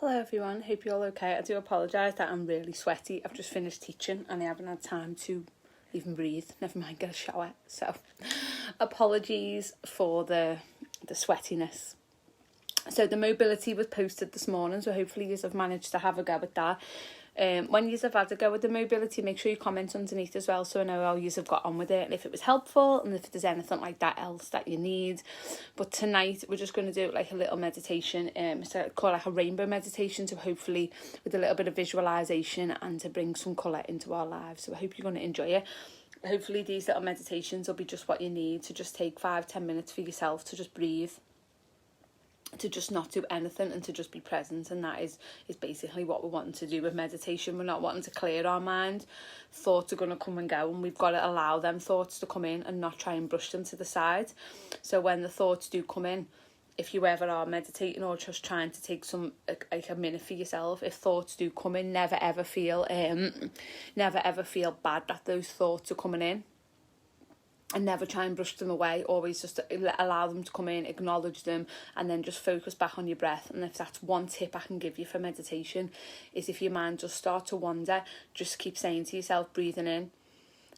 Hello everyone, hope you're all okay. I do apologise that I'm really sweaty. I've just finished teaching and I haven't had time to even breathe, never mind get a shower. So apologies for the sweatiness. So the mobility was posted this morning, so hopefully you have managed to have a go at that. When you have had a go with the mobility, make sure you comment underneath as well so I know how you have got on with it and if it was helpful and if there's anything like that else that you need. But tonight we're just going to do like a little meditation, so called like a rainbow meditation, so hopefully with a little bit of visualization and to bring some colour into our lives. So I hope you're going to enjoy it. Hopefully these little meditations will be just what you need to just take 5-10 minutes for yourself to just breathe, to just not do anything and to just be present. And that is basically what we're wanting to do with meditation. We're not wanting to clear our mind. Thoughts are going to come and go and we've got to allow them thoughts to come in and not try and brush them to the side. So when the thoughts do come in, if you ever are meditating or just trying to take some like a minute for yourself, if thoughts do come in, never ever feel bad that those thoughts are coming in. And never try and brush them away. Always just allow them to come in, acknowledge them, and then just focus back on your breath. And if that's one tip I can give you for meditation, is if your mind does start to wander, just keep saying to yourself, breathing in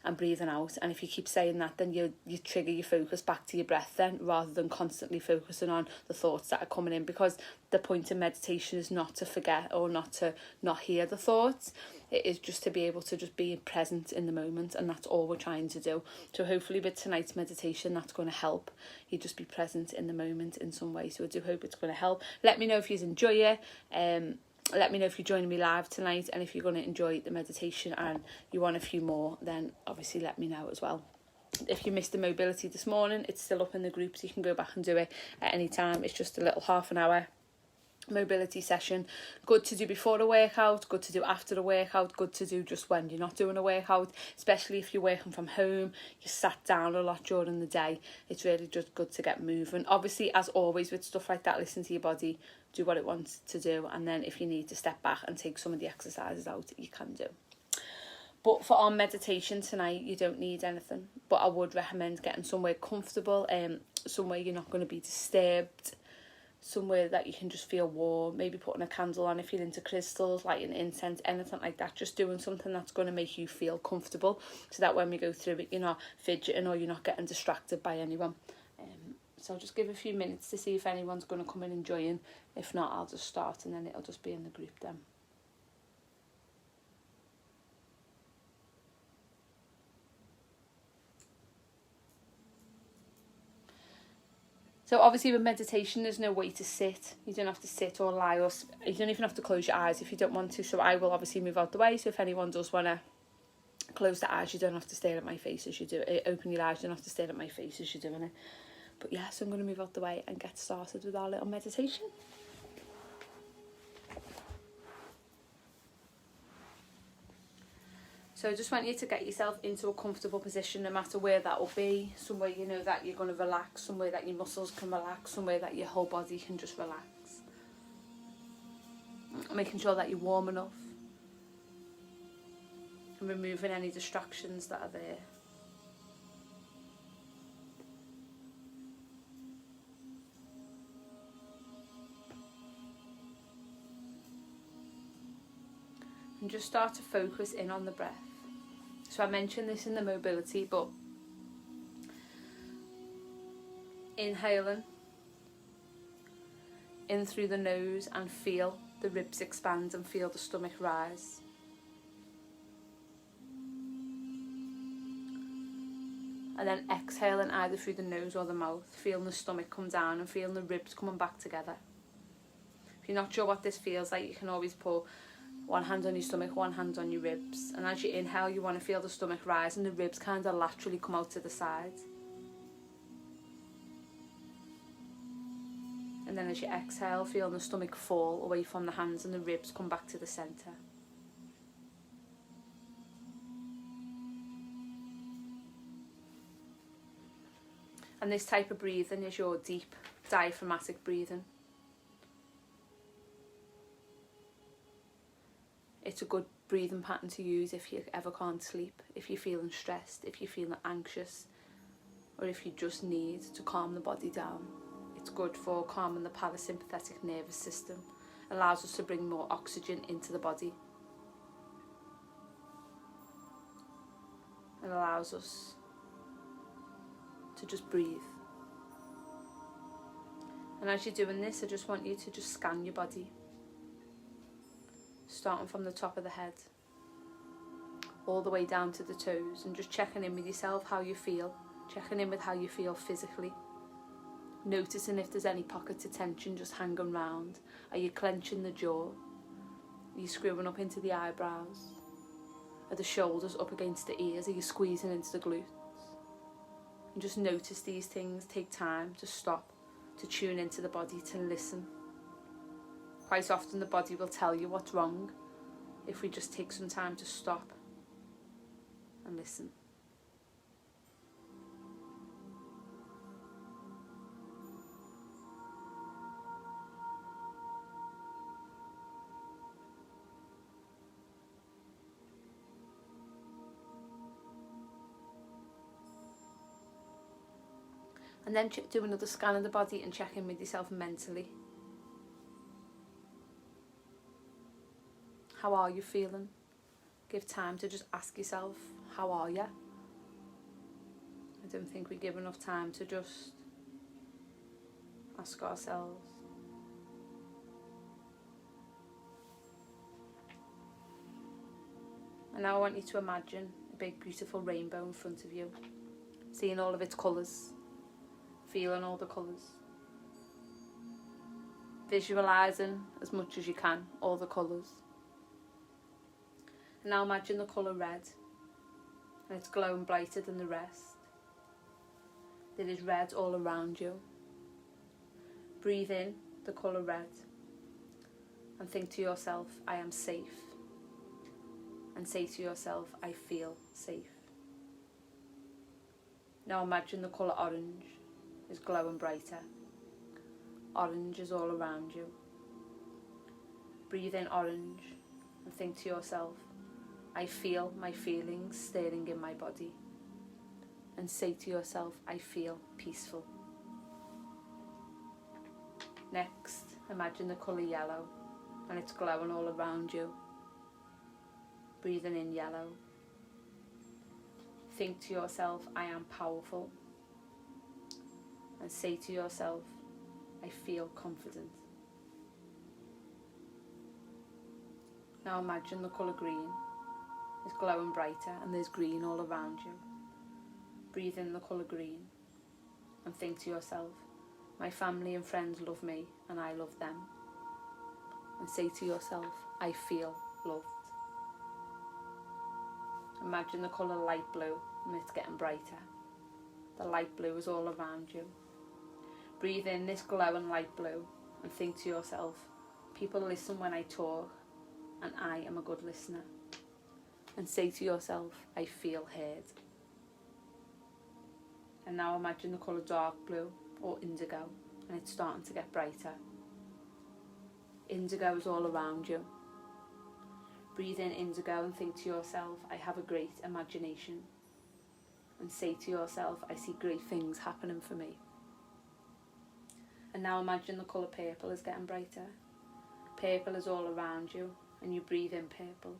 and breathing out. And if you keep saying that, then you trigger your focus back to your breath then, rather than constantly focusing on the thoughts that are coming in. Because the point of meditation is not to forget or not to not hear the thoughts. It is just to be able to just be present in the moment, and that's all we're trying to do. So hopefully with tonight's meditation, that's going to help you just be present in the moment in some way. So I do hope it's going to help. Let me know if you enjoy it. Let me know if you're joining me live tonight, and if you're going to enjoy the meditation and you want a few more, then obviously let me know as well. If you missed the mobility this morning, it's still up in the group, so you can go back and do it at any time. It's just a little half an hour mobility session. Good to do before a workout, good to do after a workout, good to do just when you're not doing a workout, especially if you're working from home, you sat down a lot during the day. It's really just good to get moving. Obviously, as always with stuff like that, listen to your body, do what it wants to do, and then if you need to step back and take some of the exercises out, you can do. But for our meditation tonight, you don't need anything, but I would recommend getting somewhere comfortable, somewhere you're not going to be disturbed, somewhere that you can just feel warm, maybe putting a candle on if you're into crystals, lighting incense, anything like that. Just doing something that's going to make you feel comfortable, so that when we go through it, you're not fidgeting or you're not getting distracted by anyone. So I'll just give a few minutes to see if anyone's going to come in and join. If not, I'll just start and then it'll just be in the group then. So obviously with meditation, there's no way to sit. You don't have to sit or lie, or you don't even have to close your eyes if you don't want to. So I will obviously move out the way. So if anyone does want to close the eyes, you don't have to stare at my face as you do it. Open your eyes, you don't have to stare at my face as you're doing it. But yeah, so I'm going to move out the way and get started with our little meditation. So I just want you to get yourself into a comfortable position, no matter where that will be. Somewhere you know that you're going to relax, somewhere that your muscles can relax, somewhere that your whole body can just relax. Making sure that you're warm enough. And removing any distractions that are there. And just start to focus in on the breath. So I mentioned this in the mobility, but inhaling in through the nose and feel the ribs expand and feel the stomach rise. And then exhaling either through the nose or the mouth, feeling the stomach come down and feeling the ribs coming back together. If you're not sure what this feels like, you can always put one hand on your stomach, one hand on your ribs. And as you inhale, you want to feel the stomach rise and the ribs kind of laterally come out to the side. And then as you exhale, feel the stomach fall away from the hands and the ribs come back to the centre. And this type of breathing is your deep diaphragmatic breathing. It's a good breathing pattern to use if you ever can't sleep, if you're feeling stressed, if you're feeling anxious, or if you just need to calm the body down. It's good for calming the parasympathetic nervous system allows us to bring more oxygen into the body. It allows us to just breathe. And as you're doing this, I just want you to just scan your body, starting from the top of the head all the way down to the toes, and just checking in with yourself, how you feel, checking in with how you feel physically, noticing if there's any pockets of tension just hanging round. Are you clenching the jaw? Are you screwing up into the eyebrows? Are the shoulders up against the ears? Are you squeezing into the glutes? And just notice these things. Take time to stop, to tune into the body, to listen. Quite often the body will tell you what's wrong if we just take some time to stop and listen. And then do another scan of the body and check in with yourself mentally. How are you feeling? Give time to just ask yourself, how are you? I don't think we give enough time to just ask ourselves. And now I want you to imagine a big beautiful rainbow in front of you, seeing all of its colours, feeling all the colours, visualising as much as you can all the colours. And now imagine the colour red, and it's glowing brighter than the rest. There is red all around you. Breathe in the colour red and think to yourself, I am safe. And say to yourself, I feel safe. Now imagine the colour orange is glowing brighter. Orange is all around you. Breathe in orange and think to yourself, I feel my feelings stirring in my body. And say to yourself, I feel peaceful. Next, imagine the colour yellow and it's glowing all around you. Breathing in yellow. Think to yourself, I am powerful. And say to yourself, I feel confident. Now imagine the colour green is glowing brighter and there's green all around you. Breathe in the colour green and think to yourself, my family and friends love me and I love them. And say to yourself, I feel loved. Imagine the colour light blue and it's getting brighter. The light blue is all around you. Breathe in this glowing light blue and think to yourself, people listen when I talk and I am a good listener. And say to yourself, I feel heard. And now imagine the colour dark blue or indigo and it's starting to get brighter. Indigo is all around you. Breathe in indigo and think to yourself, I have a great imagination. And say to yourself, I see great things happening for me. And now imagine the colour purple is getting brighter. Purple is all around you and you breathe in purple.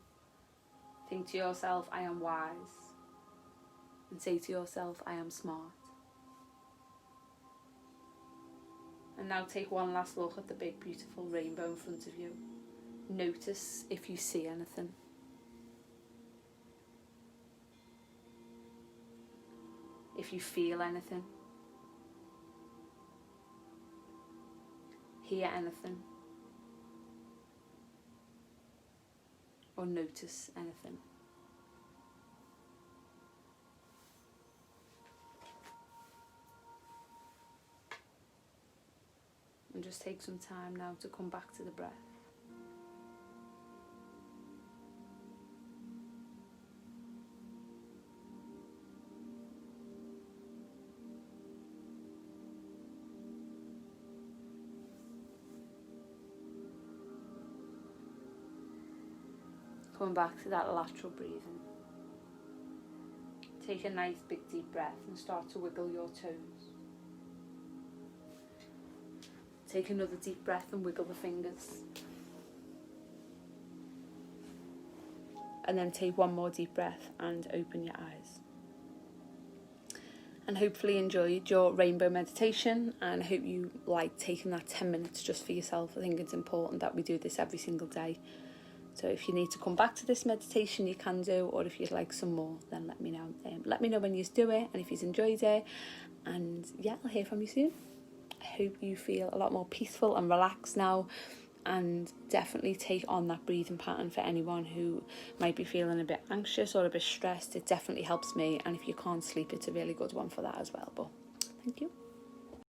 Think to yourself, I am wise. And say to yourself, I am smart. And now take one last look at the big beautiful rainbow in front of you. Notice if you see anything. If you feel anything. Hear anything. Or notice anything. And just take some time now to come back to the breath. Coming back to that lateral breathing. Take a nice big deep breath and start to wiggle your toes. Take another deep breath and wiggle the fingers. and then take one more deep breath and open your eyes. And hopefully enjoyed your rainbow meditation, and I hope you like taking that 10 minutes just for yourself. I think it's important that we do this every single day. So if you need to come back to this meditation, you can do, or if you'd like some more, then let me know. Let me know when you do it and if you've enjoyed it. And yeah, I'll hear from you soon. I hope you feel a lot more peaceful and relaxed now, and definitely take on that breathing pattern for anyone who might be feeling a bit anxious or a bit stressed. It definitely helps me, and if you can't sleep, it's a really good one for that as well. But thank you.